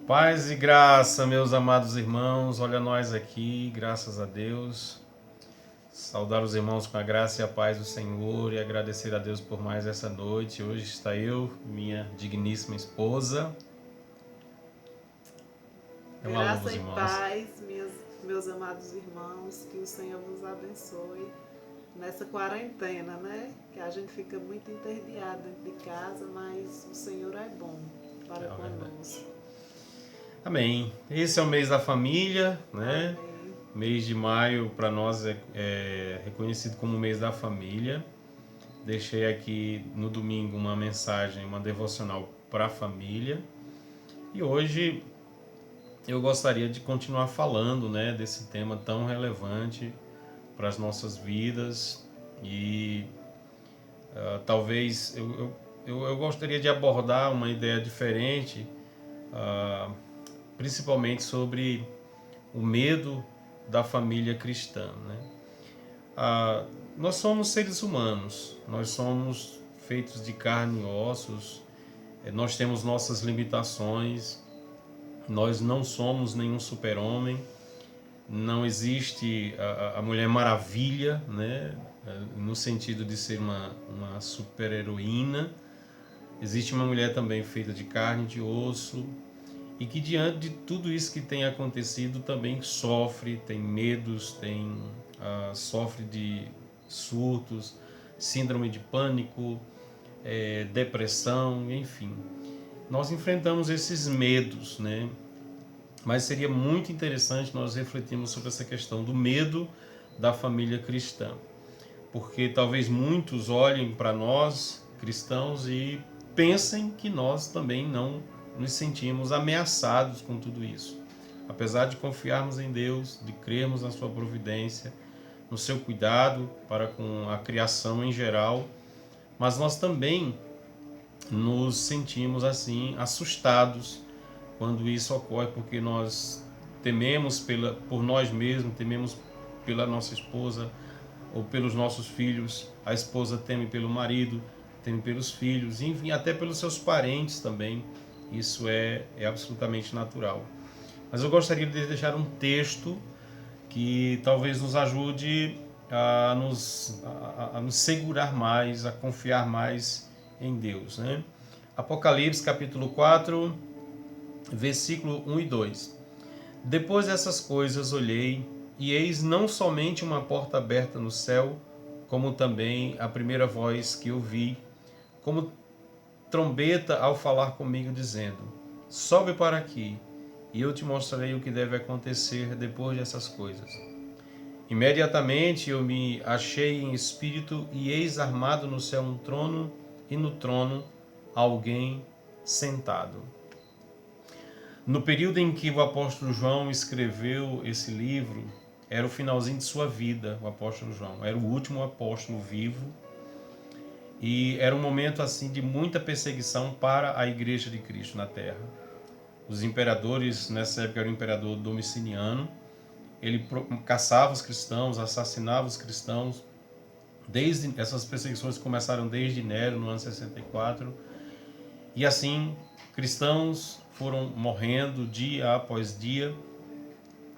Paz e graça, meus amados irmãos, olha nós aqui, graças a Deus. Saudar os irmãos com a graça e a paz do Senhor e agradecer a Deus por mais essa noite. Hoje está eu, minha digníssima esposa. Um alô, Graça os e irmãos. paz, meus amados irmãos, que o Senhor vos abençoe nessa quarentena, né? Que a gente fica muito entediado dentro de casa, mas o Senhor é bom para conosco. Amém. Esse é o mês da família, né? Amém. Mês de maio para nós é reconhecido como o mês da família. Deixei aqui no domingo uma mensagem, uma devocional para a família. E hoje eu gostaria de continuar falando, né, desse tema tão relevante para as nossas vidas e talvez eu gostaria de abordar uma ideia diferente, principalmente sobre o medo da família cristã, né? Nós somos seres humanos, nós somos feitos de carne e ossos, nós temos nossas limitações, nós não somos nenhum super-homem, não existe a Mulher Maravilha, né? No sentido de ser uma super-heroína. Existe uma mulher também feita de carne e de osso e que diante de tudo isso que tem acontecido também sofre, tem medos, sofre de surtos, síndrome de pânico, depressão, enfim. Nós enfrentamos esses medos, né? Mas seria muito interessante nós refletirmos sobre essa questão do medo da família cristã. Porque talvez muitos olhem para nós, cristãos, e pensem que nós também não nos sentimos ameaçados com tudo isso. Apesar de confiarmos em Deus, de crermos na sua providência, no seu cuidado para com a criação em geral, mas nós também nos sentimos assim assustados quando isso ocorre, porque nós tememos por nós mesmos, tememos pela nossa esposa ou pelos nossos filhos, a esposa teme pelo marido, teme pelos filhos, enfim, até pelos seus parentes também. Isso é absolutamente natural. Mas eu gostaria de deixar um texto que talvez nos ajude a nos segurar mais, a confiar mais em Deus, né? Apocalipse capítulo 4, versículo 1 e 2. Depois dessas coisas olhei, e eis não somente uma porta aberta no céu, como também a primeira voz que ouvi, como trombeta ao falar comigo, dizendo: sobe para aqui, e eu te mostrarei o que deve acontecer depois dessas coisas. Imediatamente eu me achei em espírito, e eis armado no céu um trono, e no trono alguém sentado. No período em que o apóstolo João escreveu esse livro, era o finalzinho de sua vida, o apóstolo João. Era o último apóstolo vivo e era um momento assim de muita perseguição para a igreja de Cristo na terra. Os imperadores, nessa época era o imperador Domiciano, ele caçava os cristãos, assassinava os cristãos. Essas perseguições começaram desde Nero, no ano 64, e assim cristãos foram morrendo dia após dia,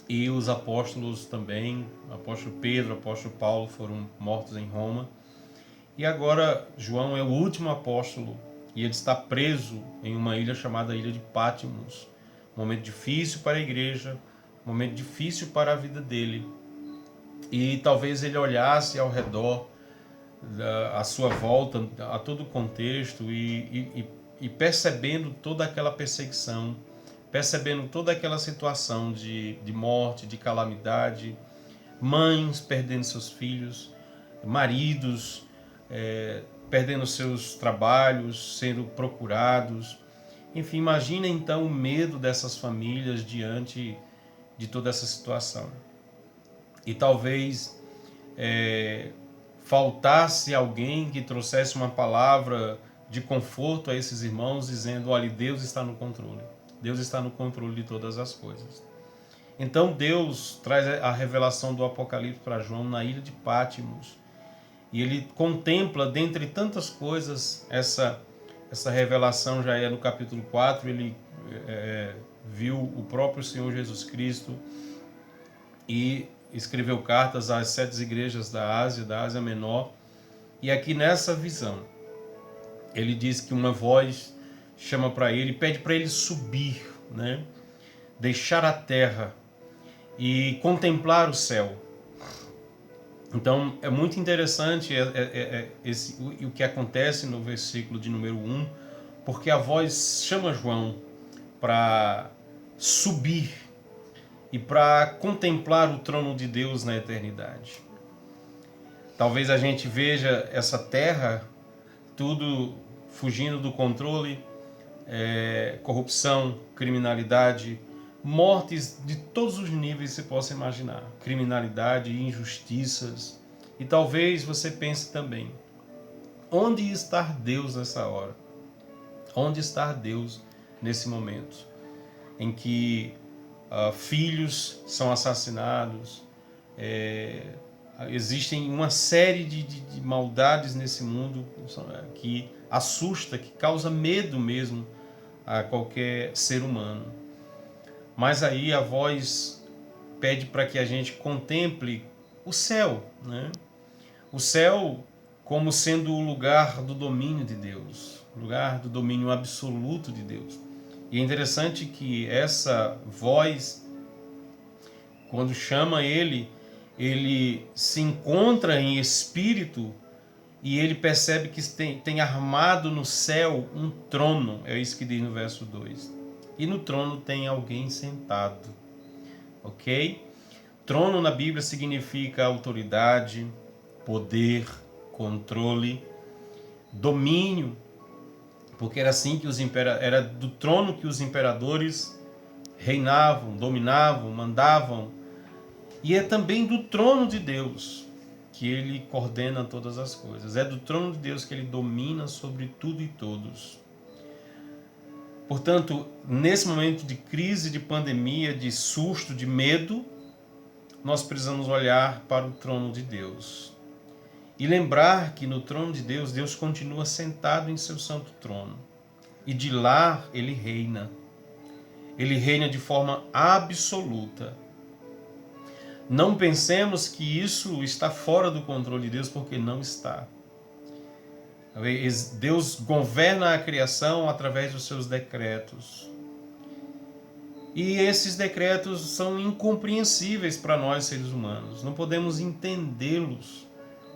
e os apóstolos também, o apóstolo Pedro, o apóstolo Paulo foram mortos em Roma. E agora João é o último apóstolo e ele está preso em uma ilha chamada Ilha de Patmos. Um momento difícil para a igreja, um momento difícil para a vida dele. E talvez ele olhasse ao redor, à sua volta, a todo o contexto e percebendo toda aquela perseguição, percebendo toda aquela situação de morte, de calamidade, mães perdendo seus filhos, maridos perdendo seus trabalhos, sendo procurados. Enfim, imagina então o medo dessas famílias diante de toda essa situação. E talvez faltasse alguém que trouxesse uma palavra de conforto a esses irmãos, dizendo: olha, Deus está no controle. Deus está no controle de todas as coisas. Então Deus traz a revelação do Apocalipse para João na ilha de Patmos. E ele contempla, dentre tantas coisas, essa revelação já é no capítulo 4, ele viu o próprio Senhor Jesus Cristo e escreveu cartas às 7 igrejas da Ásia Menor. E aqui nessa visão, ele diz que uma voz chama para ele, pede para ele subir, né? Deixar a terra e contemplar o céu. Então é muito interessante o que acontece no versículo de número 1, porque a voz chama João para subir e para contemplar o trono de Deus na eternidade. Talvez a gente veja essa terra, tudo fugindo do controle, corrupção, criminalidade, mortes de todos os níveis que você possa imaginar, criminalidade, injustiças. E talvez você pense também, onde está Deus nessa hora? Onde está Deus nesse momento em que filhos são assassinados, existem uma série de maldades nesse mundo que assusta, que causa medo mesmo a qualquer ser humano. Mas aí a voz pede para que a gente contemple o céu, né? O céu como sendo o lugar do domínio de Deus, o lugar do domínio absoluto de Deus. E é interessante que essa voz, quando chama ele se encontra em espírito e ele percebe que tem armado no céu um trono. É isso que diz no verso 2. E no trono tem alguém sentado. Ok? Trono na Bíblia significa autoridade, poder, controle, domínio. Porque era assim que era do trono que os imperadores reinavam, dominavam, mandavam. E é também do trono de Deus que ele coordena todas as coisas. É do trono de Deus que ele domina sobre tudo e todos. Portanto, nesse momento de crise, de pandemia, de susto, de medo, nós precisamos olhar para o trono de Deus. E lembrar que no trono de Deus, Deus continua sentado em seu santo trono. E de lá ele reina. Ele reina de forma absoluta. Não pensemos que isso está fora do controle de Deus, porque não está. Deus governa a criação através dos seus decretos. E esses decretos são incompreensíveis para nós, seres humanos. Não podemos entendê-los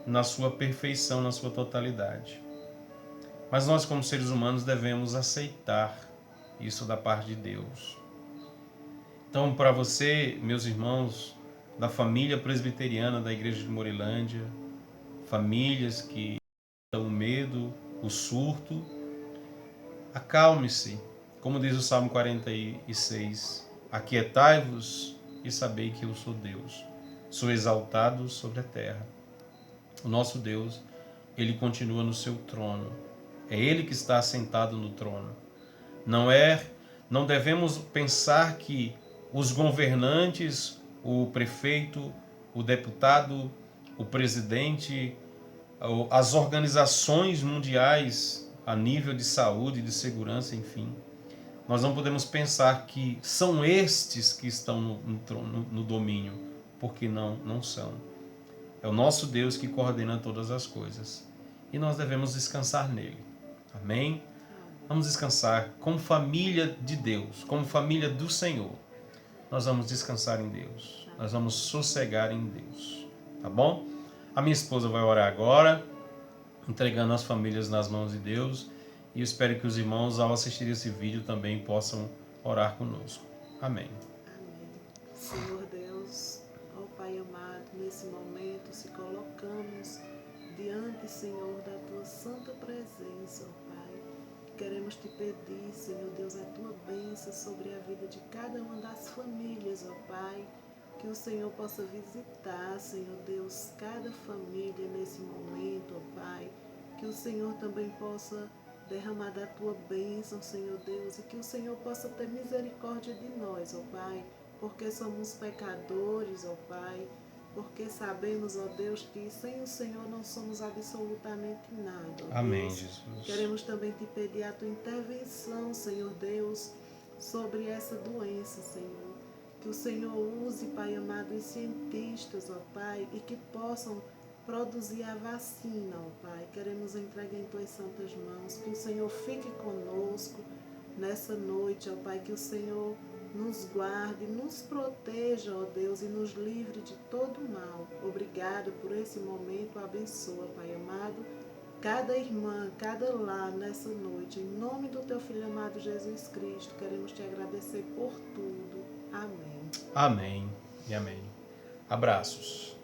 na sua perfeição, na sua totalidade. Mas nós, como seres humanos, devemos aceitar isso da parte de Deus. Então, para você, meus irmãos, da família presbiteriana da Igreja de Morilândia, famílias que o medo, o surto, acalme-se, como diz o Salmo 46, aquietai-vos e sabei que eu sou Deus, sou exaltado sobre a terra. O nosso Deus, ele continua no seu trono, é ele que está assentado no trono. Não devemos pensar que os governantes, o prefeito, o deputado, o presidente, as organizações mundiais a nível de saúde, de segurança, enfim. Nós não podemos pensar que são estes que estão no domínio, porque não são. É o nosso Deus que coordena todas as coisas. E nós devemos descansar nele. Amém? Vamos descansar como família de Deus, como família do Senhor. Nós vamos descansar em Deus. Nós vamos sossegar em Deus. Tá bom? A minha esposa vai orar agora, entregando as famílias nas mãos de Deus. E eu espero que os irmãos, ao assistir esse vídeo, também possam orar conosco. Amém. Amém. Senhor Deus, ó Pai amado, nesse momento se colocamos diante, Senhor, da Tua santa presença, ó Pai. Queremos Te pedir, Senhor Deus, a Tua bênção sobre a vida de cada uma das famílias, ó Pai. Que o Senhor possa visitar, Senhor Deus, cada família nesse momento, ó Pai. Que o Senhor também possa derramar da Tua bênção, Senhor Deus, e que o Senhor possa ter misericórdia de nós, ó Pai, porque somos pecadores, ó Pai, porque sabemos, ó Deus, que sem o Senhor não somos absolutamente nada, ó Amém, Deus. Jesus. Queremos também Te pedir a Tua intervenção, Senhor Deus, sobre essa doença, Senhor. Que o Senhor use, Pai amado, os cientistas, ó Pai, e que possam produzir a vacina, ó Pai. Queremos entregar em Tuas santas mãos. Que o Senhor fique conosco nessa noite, ó Pai. Que o Senhor nos guarde, nos proteja, ó Deus, e nos livre de todo mal. Obrigado por esse momento. Abençoa, Pai amado, cada irmã, cada lar nessa noite. Em nome do Teu Filho amado Jesus Cristo, queremos Te agradecer por tudo. Amém. Amém e amém. Abraços.